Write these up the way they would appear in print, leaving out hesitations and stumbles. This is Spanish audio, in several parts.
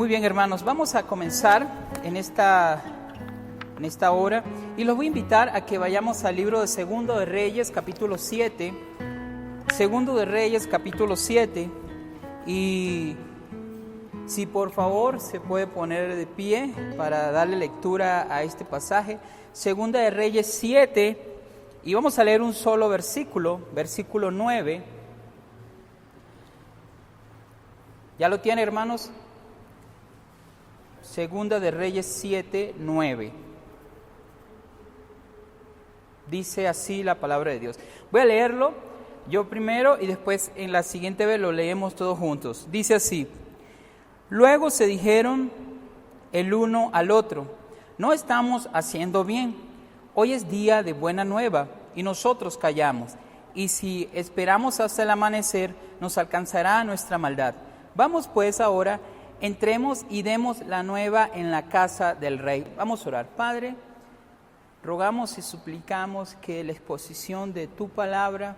Muy bien, hermanos, vamos a comenzar en esta hora y los voy a invitar a que vayamos al libro de Segundo de Reyes, capítulo 7. Segundo de Reyes, capítulo 7. Y si por favor se puede poner de pie para darle lectura a este pasaje. Segunda de Reyes 7, y vamos a leer un solo versículo, versículo 9. ¿Ya lo tiene, hermanos? Segunda de Reyes 7, 9. Dice así la palabra de Dios. Voy a leerlo yo primero y después en la siguiente vez lo leemos todos juntos. Dice así: Luego se dijeron el uno al otro: no estamos haciendo bien. Hoy es día de buena nueva y nosotros callamos. Y si esperamos hasta el amanecer, nos alcanzará nuestra maldad. Vamos pues ahora, entremos y demos la nueva en la casa del rey. Vamos a orar. Padre, rogamos y suplicamos que la exposición de tu palabra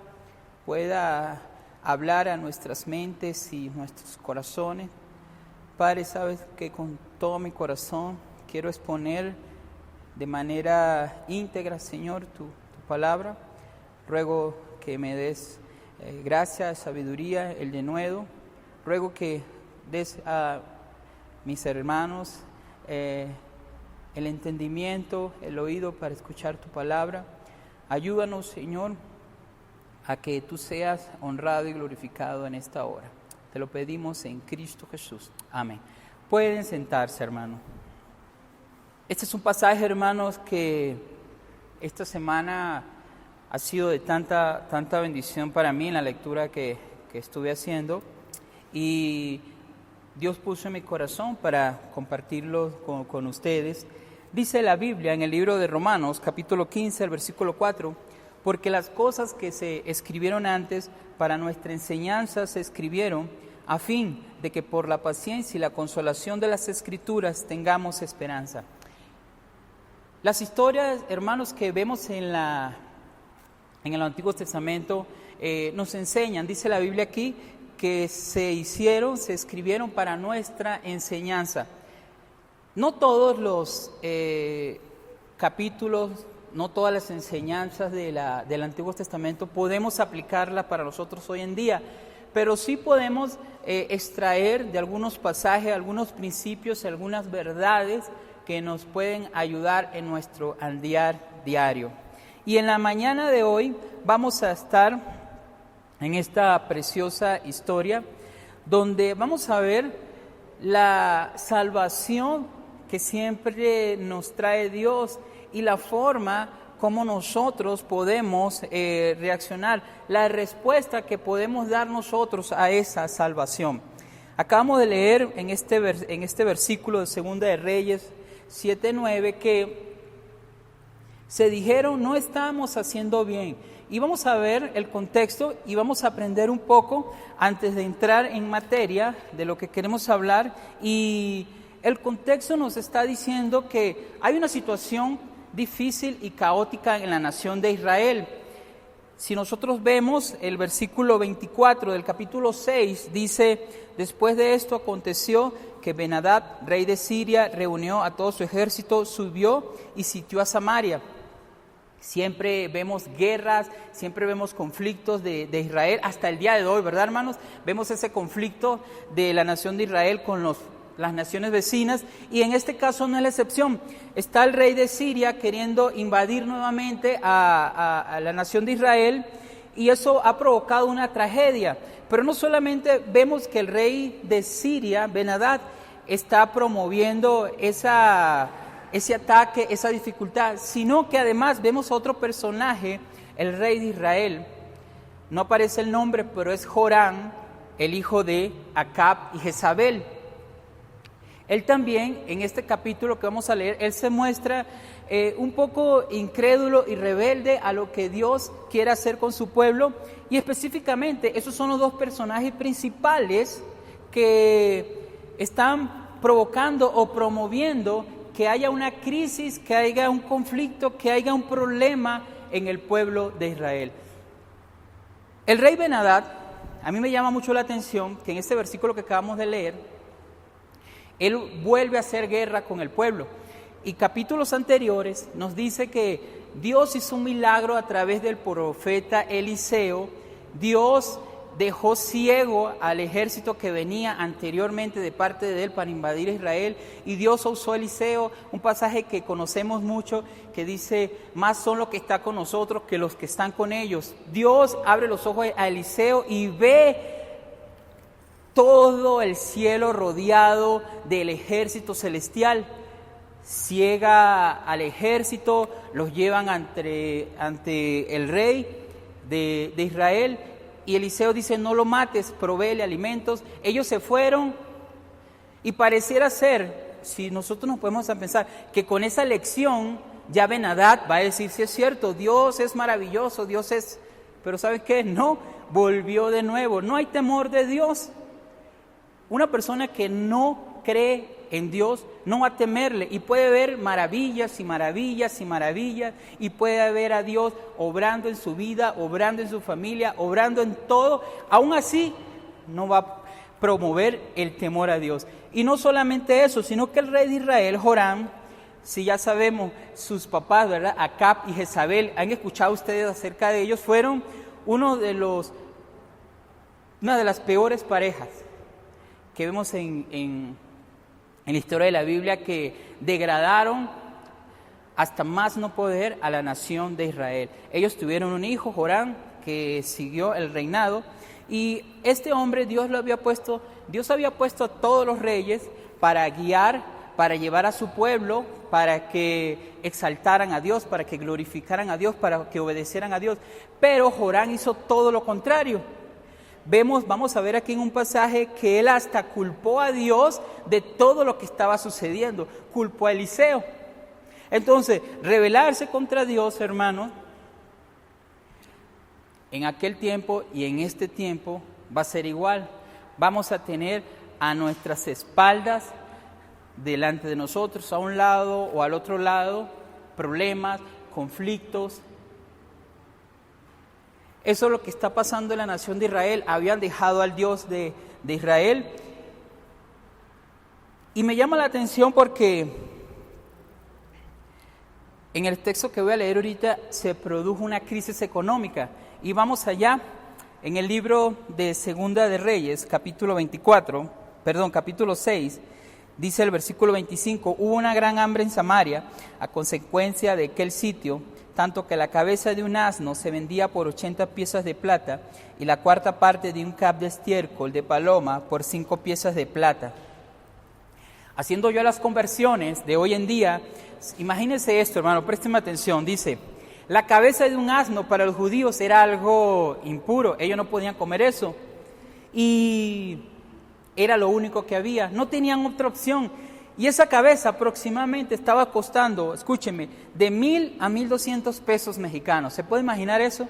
pueda hablar a nuestras mentes y nuestros corazones. Padre, sabes que con todo mi corazón quiero exponer de manera íntegra, Señor, tu palabra. Ruego que me des gracia, sabiduría, el denuedo. Ruego que des a mis hermanos el entendimiento, el oído para escuchar tu palabra. Ayúdanos, Señor, a que tú seas honrado y glorificado en esta hora. Te lo pedimos en Cristo Jesús. Amén. Pueden sentarse, hermano. Este es un pasaje, hermanos, que esta semana ha sido de tanta bendición para mí en la lectura que estuve haciendo. Y Dios puso en mi corazón para compartirlo con ustedes. Dice la Biblia en el libro de Romanos, capítulo 15, el versículo 4, porque las cosas que se escribieron antes para nuestra enseñanza se escribieron a fin de que por la paciencia y la consolación de las Escrituras tengamos esperanza. Las historias, hermanos, que vemos en el Antiguo Testamento nos enseñan, dice la Biblia aquí, que se escribieron para nuestra enseñanza. No todos los capítulos, no todas las enseñanzas del Antiguo Testamento podemos aplicarla para nosotros hoy en día, pero sí podemos extraer de algunos pasajes, algunos principios, algunas verdades que nos pueden ayudar en nuestro andar diario. Y en la mañana de hoy vamos a estar en esta preciosa historia donde vamos a ver la salvación que siempre nos trae Dios y la forma como nosotros podemos reaccionar, la respuesta que podemos dar nosotros a esa salvación. Acabamos de leer en este versículo de Segunda de Reyes 7:9 que se dijeron: no estamos haciendo bien. Y vamos a ver el contexto y vamos a aprender un poco antes de entrar en materia de lo que queremos hablar. Y el contexto nos está diciendo que hay una situación difícil y caótica en la nación de Israel. Si nosotros vemos el versículo 24 del capítulo 6, dice: después de esto aconteció que Ben-Hadad, rey de Siria, reunió a todo su ejército, subió y sitió a Samaria. Siempre vemos guerras, siempre vemos conflictos de Israel, hasta el día de hoy, ¿verdad, hermanos? Vemos ese conflicto de la nación de Israel con las naciones vecinas, y en este caso no es la excepción. Está el rey de Siria queriendo invadir nuevamente a la nación de Israel, y eso ha provocado una tragedia. Pero no solamente vemos que el rey de Siria, Ben-Hadad, está promoviendo ese ataque, esa dificultad, sino que además vemos a otro personaje, el rey de Israel. No aparece el nombre, pero es Joram, el hijo de Acab y Jezabel. Él también, en este capítulo que vamos a leer, él se muestra un poco incrédulo y rebelde a lo que Dios quiere hacer con su pueblo. Y específicamente, esos son los dos personajes principales que están provocando o promoviendo que haya una crisis, que haya un conflicto, que haya un problema en el pueblo de Israel. El rey Ben-Hadad, a mí me llama mucho la atención que en este versículo que acabamos de leer, Él vuelve a hacer guerra con el pueblo. Y capítulos anteriores nos dice que Dios hizo un milagro a través del profeta Eliseo. Dios dejó ciego al ejército que venía anteriormente de parte de él para invadir Israel, y Dios usó a Eliseo, un pasaje que conocemos mucho, que dice, más son los que están con nosotros que los que están con ellos. Dios abre los ojos a Eliseo y ve todo el cielo rodeado del ejército celestial. Ciega al ejército, los llevan ante el rey de Israel, y Eliseo dice, no lo mates, provéele alimentos. Ellos se fueron, y pareciera ser, si nosotros nos podemos pensar, que con esa lección ya Ben-Hadad va a decir, sí es cierto, Dios es maravilloso, Dios es... Pero ¿sabes qué? No, volvió de nuevo. No hay temor de Dios. Una persona que no cree en Dios no va a temerle, y puede ver maravillas y maravillas y maravillas, y puede ver a Dios obrando en su vida, obrando en su familia, obrando en todo. Aún así no va a promover el temor a Dios. Y no solamente eso, sino que el rey de Israel, Joram, si ya sabemos sus papás, ¿verdad? Acab y Jezabel, han escuchado ustedes acerca de ellos, fueron una de las peores parejas que vemos en la historia de la Biblia, que degradaron hasta más no poder a la nación de Israel. Ellos tuvieron un hijo, Joram, que siguió el reinado, y este hombre Dios había puesto a todos los reyes para guiar, para llevar a su pueblo, para que exaltaran a Dios, para que glorificaran a Dios, para que obedecieran a Dios. Pero Joram hizo todo lo contrario. Vamos a ver aquí en un pasaje que él hasta culpó a Dios de todo lo que estaba sucediendo, culpó a Eliseo. Entonces, rebelarse contra Dios, hermanos, en aquel tiempo y en este tiempo va a ser igual. Vamos a tener a nuestras espaldas, delante de nosotros, a un lado o al otro lado, problemas, conflictos. Eso es lo que está pasando en la nación de Israel. Habían dejado al Dios de Israel. Y me llama la atención porque en el texto que voy a leer ahorita se produjo una crisis económica. Y vamos allá, en el libro de Segunda de Reyes, capítulo 6, dice el versículo 25, hubo una gran hambre en Samaria a consecuencia de aquel sitio, tanto que la cabeza de un asno se vendía por 80 piezas de plata y la cuarta parte de un cab de estiércol de paloma por 5 piezas de plata. Haciendo yo las conversiones de hoy en día, imagínense esto, hermano, présteme atención, dice, la cabeza de un asno para los judíos era algo impuro, ellos no podían comer eso, y era lo único que había, no tenían otra opción. Y esa cabeza aproximadamente estaba costando, escúcheme, de 1,000 a 1,200 pesos mexicanos. ¿Se puede imaginar eso?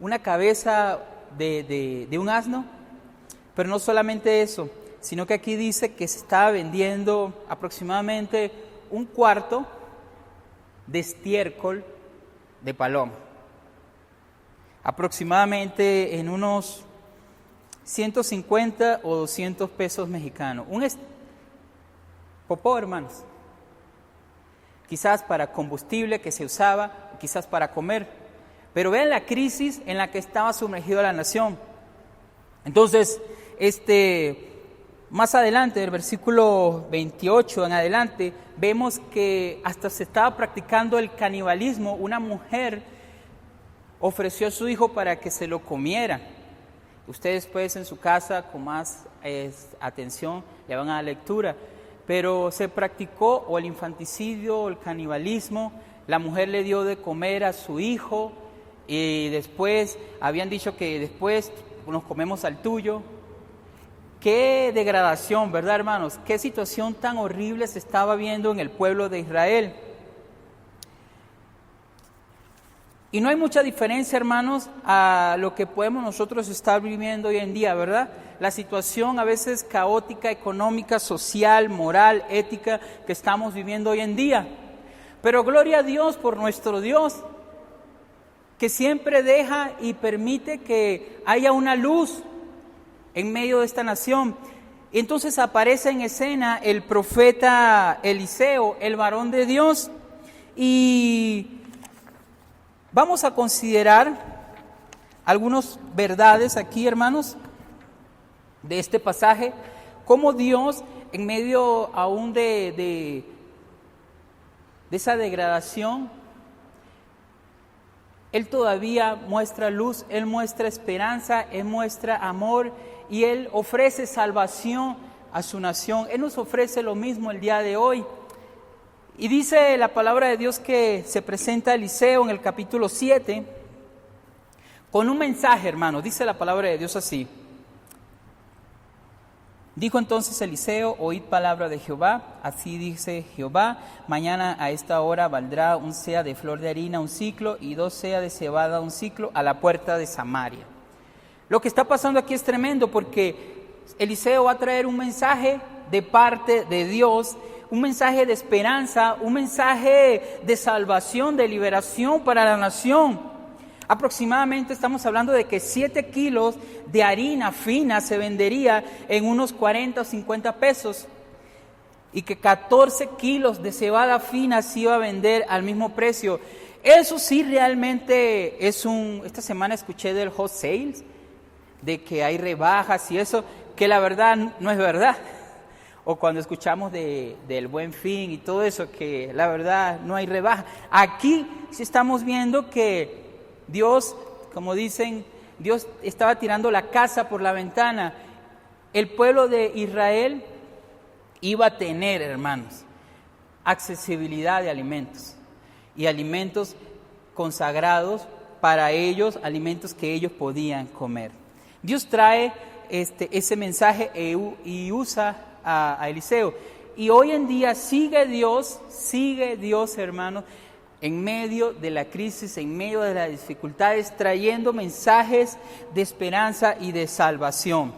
Una cabeza de un asno. Pero no solamente eso, sino que aquí dice que se estaba vendiendo aproximadamente un cuarto de estiércol de paloma. Aproximadamente en unos 150 o 200 pesos mexicanos. Popó, hermanos, quizás para combustible que se usaba, quizás para comer, pero vean la crisis en la que estaba sumergida la nación. Entonces, más adelante, del versículo 28 en adelante, vemos que hasta se estaba practicando el canibalismo. Una mujer ofreció a su hijo para que se lo comiera. Ustedes pues en su casa con más atención le van a la lectura. Pero se practicó o el infanticidio o el canibalismo. La mujer le dio de comer a su hijo y después habían dicho que después nos comemos al tuyo. Qué degradación, ¿verdad, hermanos? Qué situación tan horrible se estaba viendo en el pueblo de Israel. Y no hay mucha diferencia, hermanos, a lo que podemos nosotros estar viviendo hoy en día, ¿verdad? La situación a veces caótica, económica, social, moral, ética que estamos viviendo hoy en día. Pero gloria a Dios por nuestro Dios, que siempre deja y permite que haya una luz en medio de esta nación. Entonces aparece en escena el profeta Eliseo, el varón de Dios, y vamos a considerar algunas verdades aquí, hermanos, de este pasaje, cómo Dios, en medio aún de esa degradación, Él todavía muestra luz, Él muestra esperanza, Él muestra amor y Él ofrece salvación a su nación. Él nos ofrece lo mismo el día de hoy. Y dice la palabra de Dios que se presenta Eliseo en el capítulo 7 con un mensaje, hermano. Dice la palabra de Dios así. Dijo entonces Eliseo: oíd palabra de Jehová, así dice Jehová, mañana a esta hora valdrá un seah de flor de harina un ciclo y 2 seah de cebada un ciclo a la puerta de Samaria. Lo que está pasando aquí es tremendo porque Eliseo va a traer un mensaje de parte de Dios, un mensaje de esperanza, un mensaje de salvación, de liberación para la nación. Aproximadamente estamos hablando de que 7 kilos de harina fina se vendería en unos 40 o 50 pesos y que 14 kilos de cebada fina se iba a vender al mismo precio. Eso sí realmente es esta semana escuché del hot sales, de que hay rebajas y eso, que la verdad no es verdad. O cuando escuchamos del Buen Fin y todo eso, que la verdad no hay rebaja. Aquí sí estamos viendo que Dios, como dicen, Dios estaba tirando la casa por la ventana. El pueblo de Israel iba a tener, hermanos, accesibilidad de alimentos y alimentos consagrados para ellos, alimentos que ellos podían comer. Dios trae ese mensaje y usa a Eliseo. Y hoy en día sigue Dios, hermanos, en medio de la crisis, en medio de las dificultades, trayendo mensajes de esperanza y de salvación.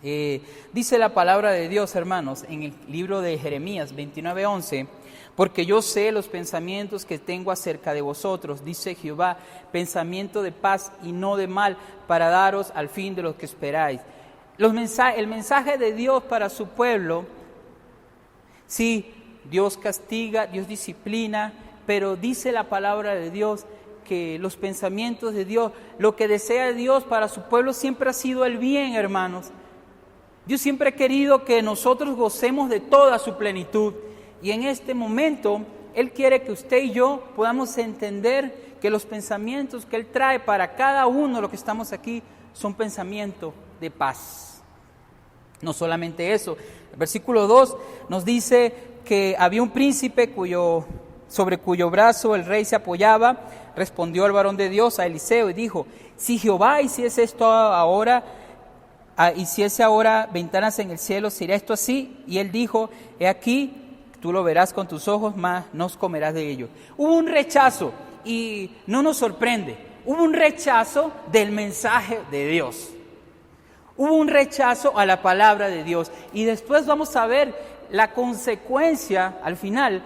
Dice la palabra de Dios, hermanos, en el libro de Jeremías 29:11, porque yo sé los pensamientos que tengo acerca de vosotros, dice Jehová, pensamiento de paz y no de mal, para daros al fin de lo que esperáis. El mensaje de Dios para su pueblo, sí, Dios castiga, Dios disciplina, pero dice la palabra de Dios que los pensamientos de Dios, lo que desea Dios para su pueblo siempre ha sido el bien, hermanos. Dios siempre ha querido que nosotros gocemos de toda su plenitud. Y en este momento, Él quiere que usted y yo podamos entender que los pensamientos que Él trae para cada uno de los que estamos aquí son pensamientos de paz. No solamente eso, el versículo 2 nos dice que había un príncipe sobre cuyo brazo el rey se apoyaba. Respondió el varón de Dios a Eliseo y dijo: si Jehová hiciese esto ahora, hiciese ahora ventanas en el cielo, ¿será esto así? Y él dijo: he aquí, tú lo verás con tus ojos, mas no comerás de ello. Hubo un rechazo y no nos sorprende. Hubo un rechazo del mensaje de Dios. Hubo un rechazo a la palabra de Dios. Y después vamos a ver la consecuencia al final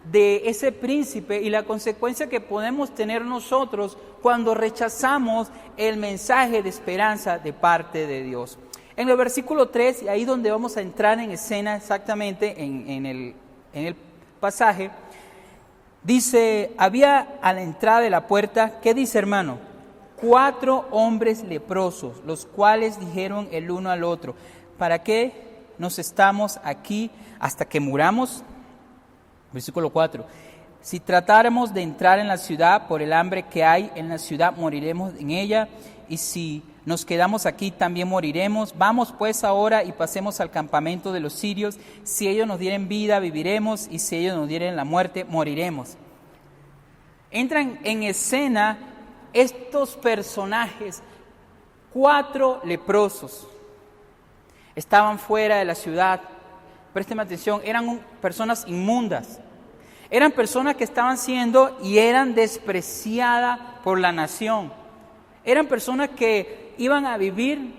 de ese príncipe y la consecuencia que podemos tener nosotros cuando rechazamos el mensaje de esperanza de parte de Dios. En el versículo 3, y ahí donde vamos a entrar en escena exactamente en el pasaje, dice: había a la entrada de la puerta, ¿qué dice, hermano? 4 hombres leprosos, los cuales dijeron el uno al otro: ¿para qué nos estamos aquí hasta que muramos? Versículo 4. Si tratáramos de entrar en la ciudad por el hambre que hay en la ciudad, moriremos en ella, y si nos quedamos aquí también moriremos. Vamos pues ahora y pasemos al campamento de los sirios. Si ellos nos dieren vida, viviremos, y si ellos nos dieren la muerte, moriremos. Entran en escena estos personajes, 4 leprosos. Estaban fuera de la ciudad. Présteme atención, eran personas inmundas. Eran personas que estaban siendo y eran despreciadas por la nación. Eran personas que iban a vivir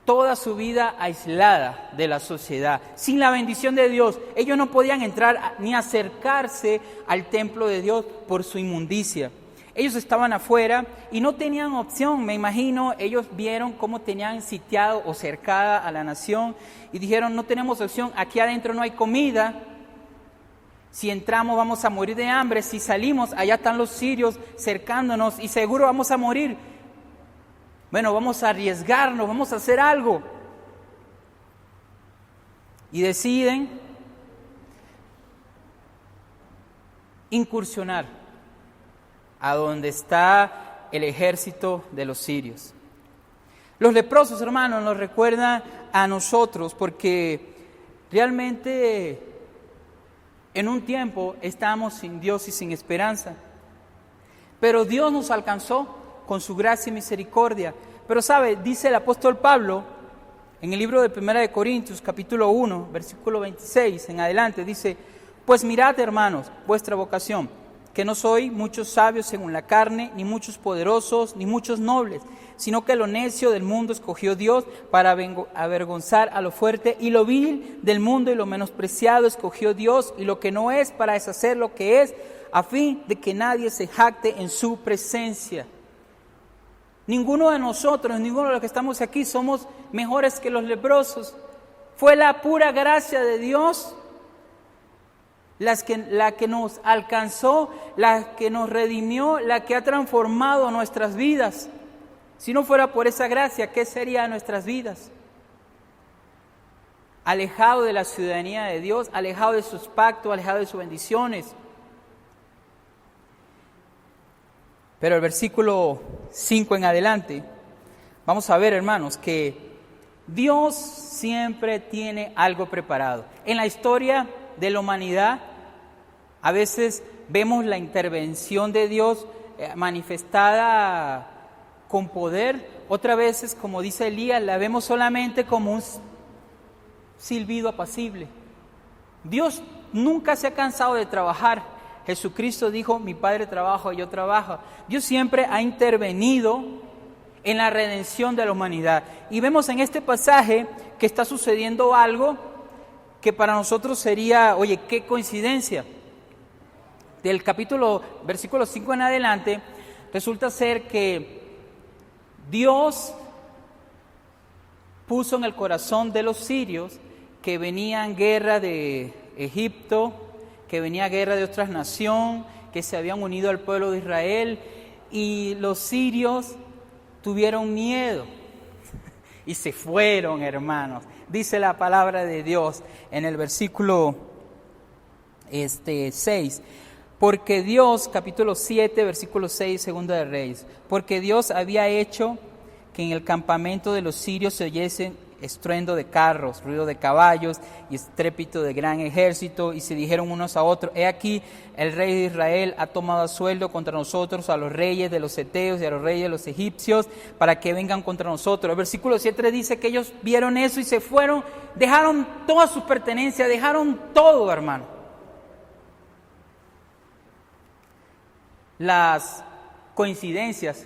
toda su vida aislada de la sociedad, sin la bendición de Dios. Ellos no podían entrar ni acercarse al templo de Dios por su inmundicia. Ellos estaban afuera y no tenían opción, me imagino. Ellos vieron cómo tenían sitiado o cercada a la nación y dijeron, no tenemos opción, aquí adentro no hay comida. Si entramos vamos a morir de hambre, si salimos allá están los sirios cercándonos y seguro vamos a morir. Bueno, vamos a arriesgarnos, vamos a hacer algo. Y deciden incursionar a donde está el ejército de los sirios. Los leprosos, hermanos, nos recuerdan a nosotros porque realmente en un tiempo estábamos sin Dios y sin esperanza. Pero Dios nos alcanzó con su gracia y misericordia. Pero sabe, dice el apóstol Pablo en el libro de 1 Corintios, capítulo 1, versículo 26 en adelante, dice: pues mirad, hermanos, vuestra vocación, que no soy muchos sabios según la carne, ni muchos poderosos, ni muchos nobles, sino que lo necio del mundo escogió Dios para avergonzar a lo fuerte, y lo vil del mundo y lo menospreciado escogió Dios, y lo que no es para deshacer lo que es, a fin de que nadie se jacte en su presencia. Ninguno de nosotros, ninguno de los que estamos aquí somos mejores que los leprosos. Fue la pura gracia de Dios la que nos alcanzó, la que nos redimió, la que ha transformado nuestras vidas. Si no fuera por esa gracia, ¿qué sería de nuestras vidas? Alejado de la ciudadanía de Dios, alejado de sus pactos, alejado de sus bendiciones. Pero el versículo 5 en adelante, vamos a ver, hermanos, que Dios siempre tiene algo preparado. En la historia de la humanidad, a veces vemos la intervención de Dios manifestada con poder, otras veces, como dice Elías, la vemos solamente como un silbido apacible. Dios nunca se ha cansado de trabajar. Jesucristo dijo: mi Padre trabaja y yo trabajo. Dios siempre ha intervenido en la redención de la humanidad. Y vemos en este pasaje que está sucediendo algo que para nosotros sería, oye, qué coincidencia. Del versículo 5 en adelante, resulta ser que Dios puso en el corazón de los sirios que venían guerra de Egipto, que venía guerra de otras naciones, que se habían unido al pueblo de Israel, y los sirios tuvieron miedo y se fueron, hermanos. Dice la palabra de Dios en el versículo 6, porque Dios, capítulo 7, versículo 6, segunda de Reyes, porque Dios había hecho que en el campamento de los sirios se oyese estruendo de carros, ruido de caballos y estrépito de gran ejército, y se dijeron unos a otros: he aquí, el rey de Israel ha tomado a sueldo contra nosotros a los reyes de los heteos y a los reyes de los egipcios para que vengan contra nosotros. El versículo 7 dice que ellos vieron eso y se fueron, dejaron todas sus pertenencias, dejaron todo, hermano. Las coincidencias,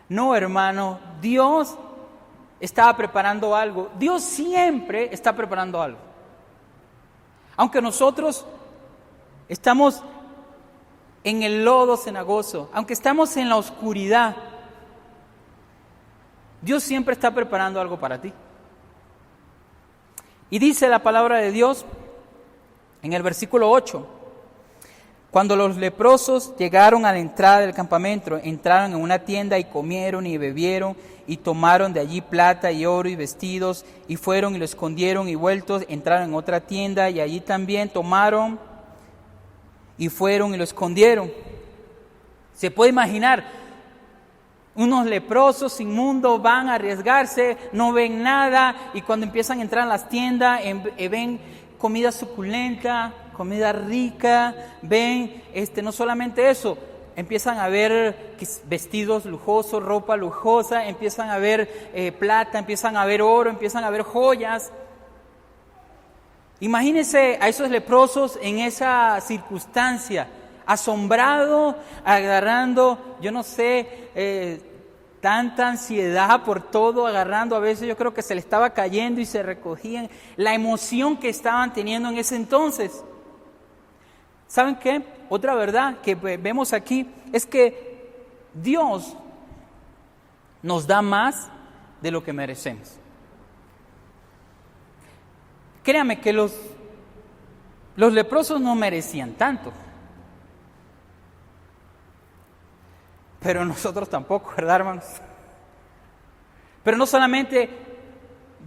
no, hermano, Dios estaba preparando algo. Dios siempre está preparando algo. Aunque nosotros estamos en el lodo cenagoso, aunque estamos en la oscuridad, Dios siempre está preparando algo para ti. Y dice la palabra de Dios en el versículo 8: cuando los leprosos llegaron a la entrada del campamento, entraron en una tienda y comieron y bebieron y tomaron de allí plata y oro y vestidos, y fueron y lo escondieron, y vueltos entraron en otra tienda y allí también tomaron y fueron y lo escondieron. Se puede imaginar, unos leprosos inmundos van a arriesgarse, no ven nada, y cuando empiezan a entrar en las tiendas ven comida suculenta, comida rica, ven, no solamente eso, empiezan a ver vestidos lujosos, ropa lujosa, empiezan a ver plata, empiezan a ver oro, empiezan a ver joyas. Imagínense a esos leprosos en esa circunstancia, asombrado, agarrando, yo no sé, tanta ansiedad por todo, agarrando, a veces yo creo que se le estaba cayendo y se recogían, la emoción que estaban teniendo en ese entonces. ¿Saben qué? Otra verdad que vemos aquí es que Dios nos da más de lo que merecemos. Créame que los leprosos no merecían tanto. Pero nosotros tampoco, ¿verdad, hermanos? Pero no solamente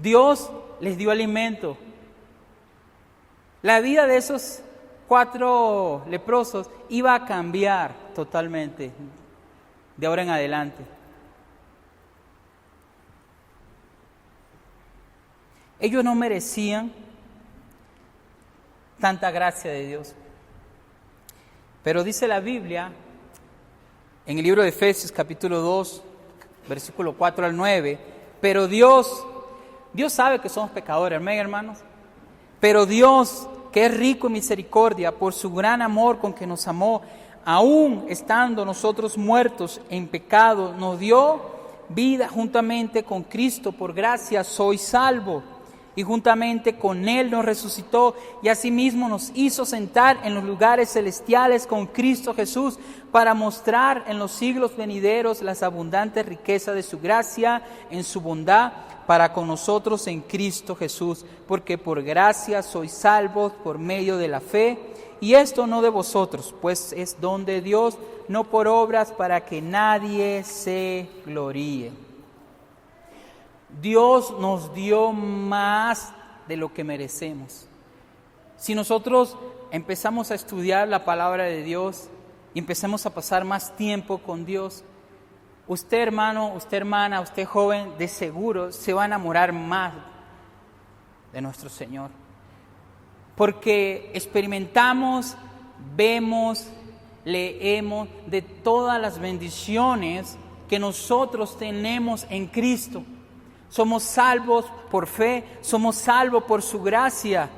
Dios les dio alimento. La vida de esos 4 leprosos iba a cambiar totalmente de ahora en adelante. Ellos no merecían tanta gracia de Dios. Pero dice la Biblia, en el libro de Efesios capítulo 2, versículo 4 al 9, pero Dios sabe que somos pecadores, amén, hermanos. Pero Dios, que es rico en misericordia, por su gran amor con que nos amó, aún estando nosotros muertos en pecado, nos dio vida juntamente con Cristo. Por gracia sois salvos. Y juntamente con Él nos resucitó y asimismo nos hizo sentar en los lugares celestiales con Cristo Jesús, para mostrar en los siglos venideros las abundantes riquezas de su gracia en su bondad para con nosotros en Cristo Jesús. Porque por gracia sois salvos por medio de la fe, y esto no de vosotros, pues es don de Dios, no por obras, para que nadie se gloríe. Dios nos dio más de lo que merecemos. Si nosotros empezamos a estudiar la palabra de Dios y empezamos a pasar más tiempo con Dios, usted, hermano, usted, hermana, usted, joven, de seguro se va a enamorar más de nuestro Señor. Porque experimentamos, vemos, leemos de todas las bendiciones que nosotros tenemos en Cristo. Somos salvos por fe, somos salvos por su gracia.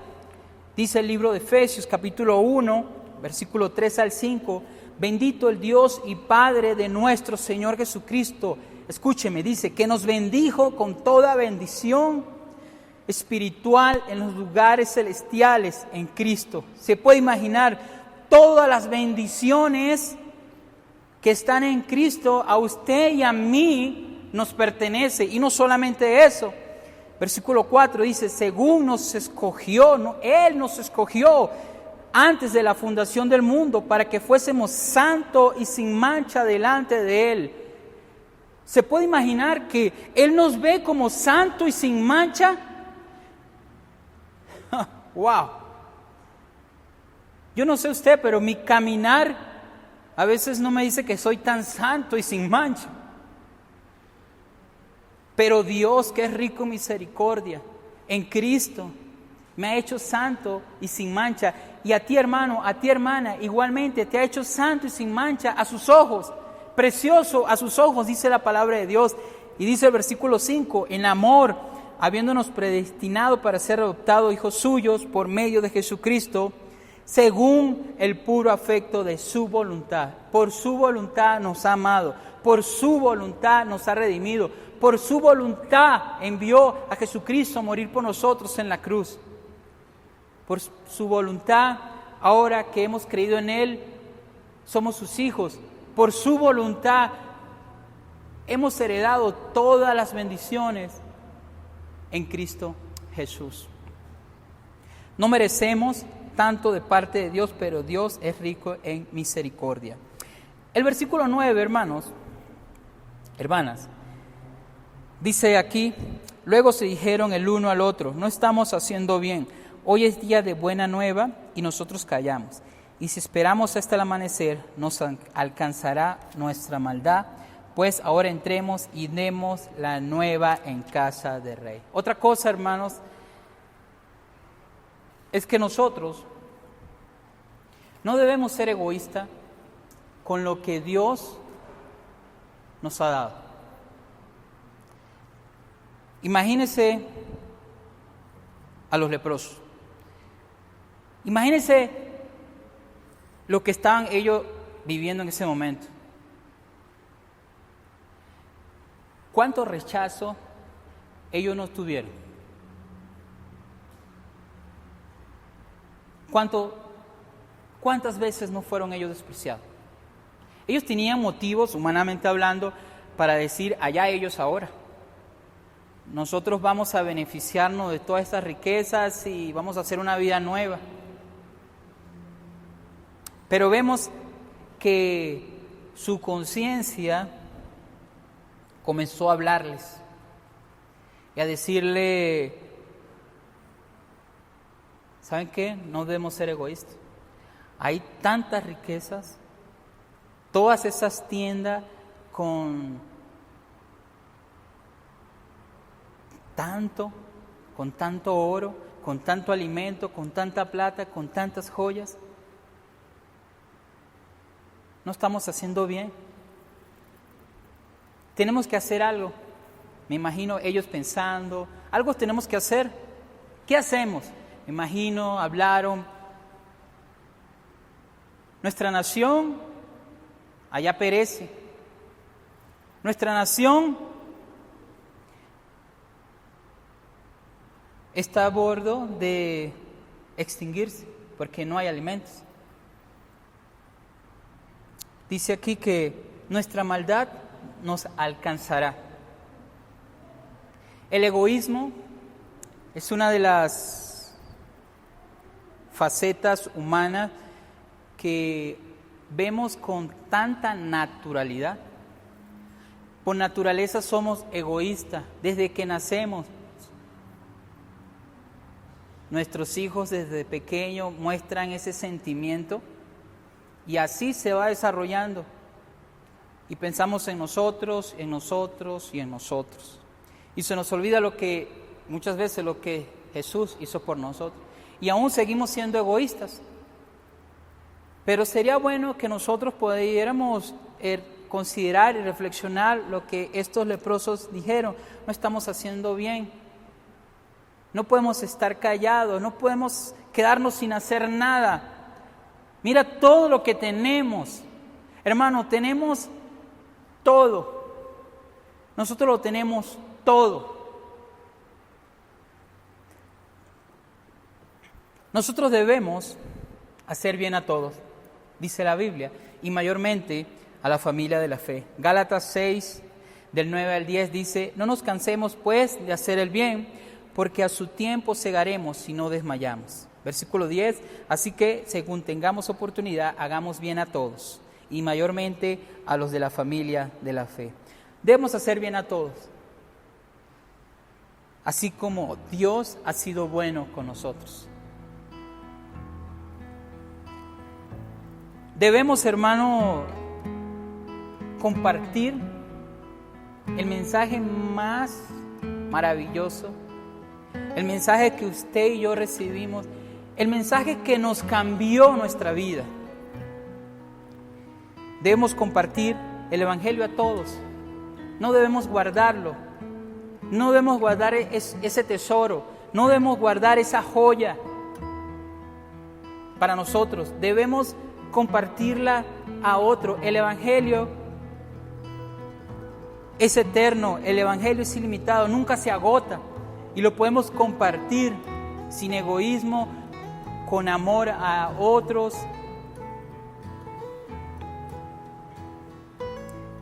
Dice el libro de Efesios capítulo 1, versículo 3 al 5, bendito el Dios y Padre de nuestro Señor Jesucristo. Escúcheme, dice que nos bendijo con toda bendición espiritual en los lugares celestiales en Cristo. Se puede imaginar todas las bendiciones que están en Cristo, a usted y a mí nos pertenece. Y no solamente eso, versículo 4 dice, según nos escogió, Él nos escogió antes de la fundación del mundo para que fuésemos santos y sin mancha delante de Él. ¿Se puede imaginar que Él nos ve como santo y sin mancha? ¡Wow! Yo no sé usted, pero mi caminar a veces no me dice que soy tan santo y sin mancha. Pero Dios, que es rico en misericordia, en Cristo, me ha hecho santo y sin mancha. Y a ti, hermano, a ti, hermana, igualmente te ha hecho santo y sin mancha a sus ojos. Precioso a sus ojos, dice la palabra de Dios. Y dice el versículo 5, en amor, habiéndonos predestinado para ser adoptados hijos suyos por medio de Jesucristo, según el puro afecto de su voluntad. Por su voluntad nos ha amado, por su voluntad nos ha redimido, por su voluntad envió a Jesucristo a morir por nosotros en la cruz. Por su voluntad, ahora que hemos creído en Él, somos sus hijos. Por su voluntad hemos heredado todas las bendiciones en Cristo Jesús. No merecemos tanto de parte de Dios, pero Dios es rico en misericordia. El versículo 9, hermanas, dice aquí, luego se dijeron el uno al otro, no estamos haciendo bien, hoy es día de buena nueva y nosotros callamos. Y si esperamos hasta el amanecer, nos alcanzará nuestra maldad, pues ahora entremos y demos la nueva en casa del Rey. Otra cosa, hermanos, es que nosotros no debemos ser egoístas con lo que Dios nos ha dado. Imagínense a los leprosos. Imagínense lo que estaban ellos viviendo en ese momento. ¿Cuánto rechazo ellos no tuvieron? ¿Cuántas veces no fueron ellos despreciados? Ellos tenían motivos, humanamente hablando, para decir, allá ellos ahora. Nosotros vamos a beneficiarnos de todas estas riquezas y vamos a hacer una vida nueva. Pero vemos que su conciencia comenzó a hablarles y a decirle, ¿saben qué? No debemos ser egoístas. Hay tantas riquezas, todas esas tiendas con tanto oro, con tanto alimento, con tanta plata, con tantas joyas. No estamos haciendo bien. Tenemos que hacer algo. Me imagino ellos pensando, algo tenemos que hacer. ¿Qué hacemos? Me imagino, hablaron. Nuestra nación allá perece. Nuestra nación está a bordo de extinguirse porque no hay alimentos. Dice aquí que nuestra maldad nos alcanzará. El egoísmo es una de las facetas humanas que vemos con tanta naturalidad. Por naturaleza somos egoístas desde que nacemos. Nuestros hijos desde pequeños muestran ese sentimiento y así se va desarrollando. Y pensamos en nosotros, en nosotros y en nosotros. Y se nos olvida muchas veces lo que Jesús hizo por nosotros. Y aún seguimos siendo egoístas. Pero sería bueno que nosotros pudiéramos considerar y reflexionar lo que estos leprosos dijeron. No estamos haciendo bien. No podemos estar callados, no podemos quedarnos sin hacer nada. Mira todo lo que tenemos. Hermano, tenemos todo. Nosotros lo tenemos todo. Nosotros debemos hacer bien a todos, dice la Biblia, y mayormente a la familia de la fe. Gálatas 6, del 9 al 10 dice, no nos cansemos pues de hacer el bien, porque a su tiempo segaremos si no desmayamos. Versículo 10, así que según tengamos oportunidad, hagamos bien a todos, y mayormente a los de la familia de la fe. Debemos hacer bien a todos, así como Dios ha sido bueno con nosotros. Debemos, hermano, compartir el mensaje más maravilloso, el mensaje que usted y yo recibimos, el mensaje que nos cambió nuestra vida. Debemos compartir el Evangelio a todos. No debemos guardarlo. No debemos guardar ese tesoro. No debemos guardar esa joya para nosotros. Debemos compartirla a otro. El Evangelio es eterno. El Evangelio es ilimitado. Nunca se agota. Y lo podemos compartir sin egoísmo, con amor a otros.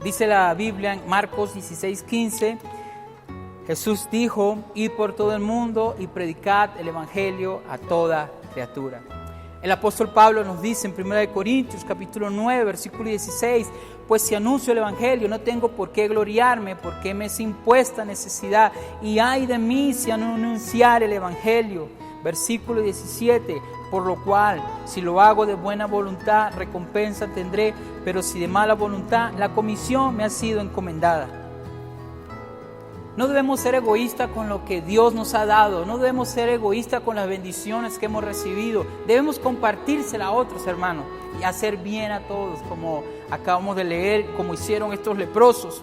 Dice la Biblia en Marcos 16:15, Jesús dijo, id por todo el mundo y predicad el Evangelio a toda criatura. El apóstol Pablo nos dice en 1 Corintios capítulo 9, versículo 16, pues si anuncio el Evangelio no tengo por qué gloriarme, porque me es impuesta necesidad, y ay de mí si no anunciar el Evangelio. Versículo 17, por lo cual, si lo hago de buena voluntad, recompensa tendré, pero si de mala voluntad, la comisión me ha sido encomendada. No debemos ser egoístas con lo que Dios nos ha dado, no debemos ser egoístas con las bendiciones que hemos recibido, debemos compartírsela a otros, hermanos, y hacer bien a todos, como acabamos de leer, como hicieron estos leprosos.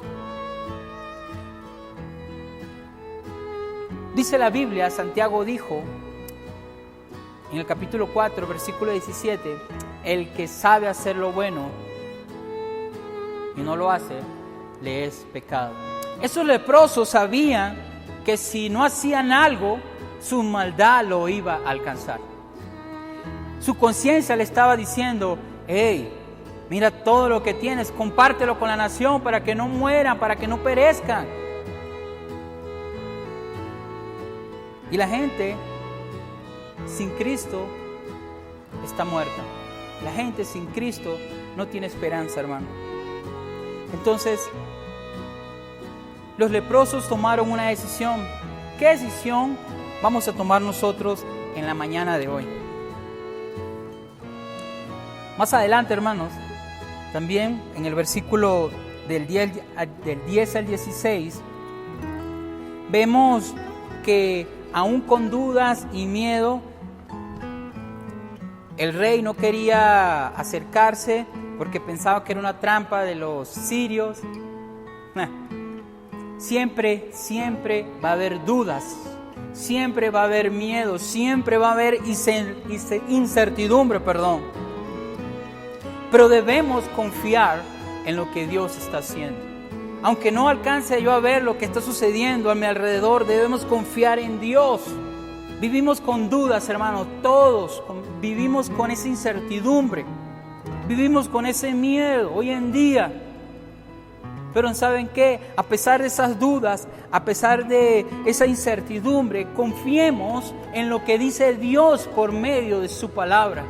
Dice la Biblia, Santiago dijo, en el capítulo 4, versículo 17, el que sabe hacer lo bueno y no lo hace, le es pecado. Esos leprosos sabían que si no hacían algo, su maldad lo iba a alcanzar. Su conciencia le estaba diciendo, hey, Mira todo lo que tienes, compártelo con la nación para que no mueran, para que no perezcan. Y la gente sin Cristo está muerta. La gente sin Cristo no tiene esperanza, hermano. Entonces, los leprosos tomaron una decisión. ¿Qué decisión vamos a tomar nosotros en la mañana de hoy? Más adelante, hermanos, también en el versículo del 10 al 16, vemos que aún con dudas y miedo, el rey no quería acercarse porque pensaba que era una trampa de los sirios. Siempre va a haber dudas, siempre va a haber miedo, siempre va a haber incertidumbre, Pero debemos confiar en lo que Dios está haciendo. Aunque no alcance yo a ver lo que está sucediendo a mi alrededor, debemos confiar en Dios. Vivimos con dudas, hermanos, todos vivimos con esa incertidumbre, vivimos con ese miedo hoy en día. Pero ¿saben qué? A pesar de esas dudas, a pesar de esa incertidumbre, confiemos en lo que dice Dios por medio de su palabra.